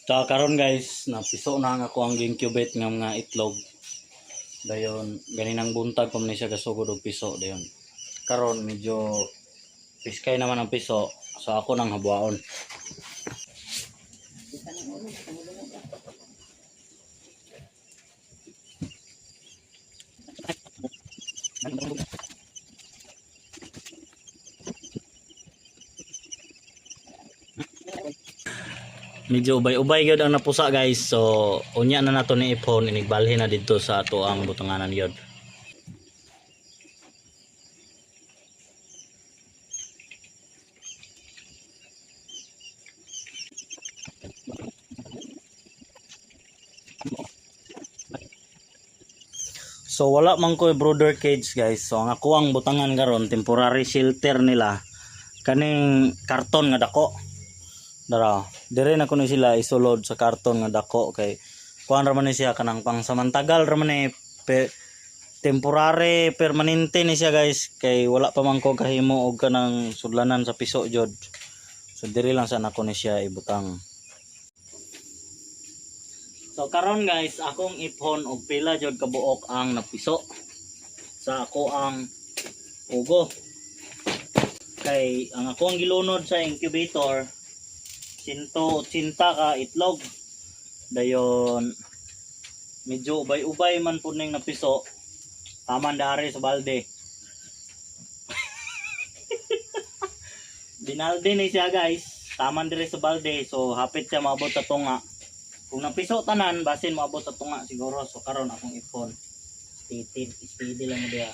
So karon guys, napiso na nga ako ang incubate nga mga itlog. Dayon ganinang buntag pa man siya gasugod og piso dayon. Karon medyo piskay naman ang piso, so ako nang habuaon. Medyo ubay-ubay gyud ang napusa guys, so unya na nato ni ipon inigbalhin na didto sa ato ang butanganan gyud. So wala man ko brooder cage guys, so ang ako ang butangan karon temporary shelter nila kaning karton nga dako. Dara, dire na kuno sila isulod sa karton nga dako kay kuan ra man ni siya kanang pangsamantagal ra man ni temporary permanente ni siya guys kay wala pa man ko kahimo og kanang sudlanan sa piso jud. So dire lang sana ko ni siya ibutang. So karon guys, akong ipon og pila jud kabuok ang napiso sa ako ang ugo. Kay ang ako ang gilunod sa incubator 180 ka itlog. Dayon medyo ubay-ubay man pud ning napiso. Taman dari sa balde. Binalde ni siya guys. Taman dire sa balde, so hapit siya maabot sa tunga. Kung napiso tanan, basin maabot sa tunga siguro. So karon akong ipon. Steady lang mo diya.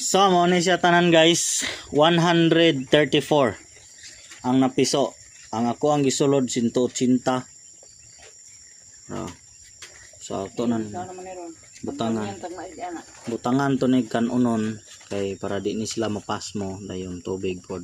So mo ni siya tanan guys, 134 ang napiso. Ang ako ang gisulod 180. So ato nan butangan to ni kanunon kay para di ni sila mapasmo dayon tubig pod.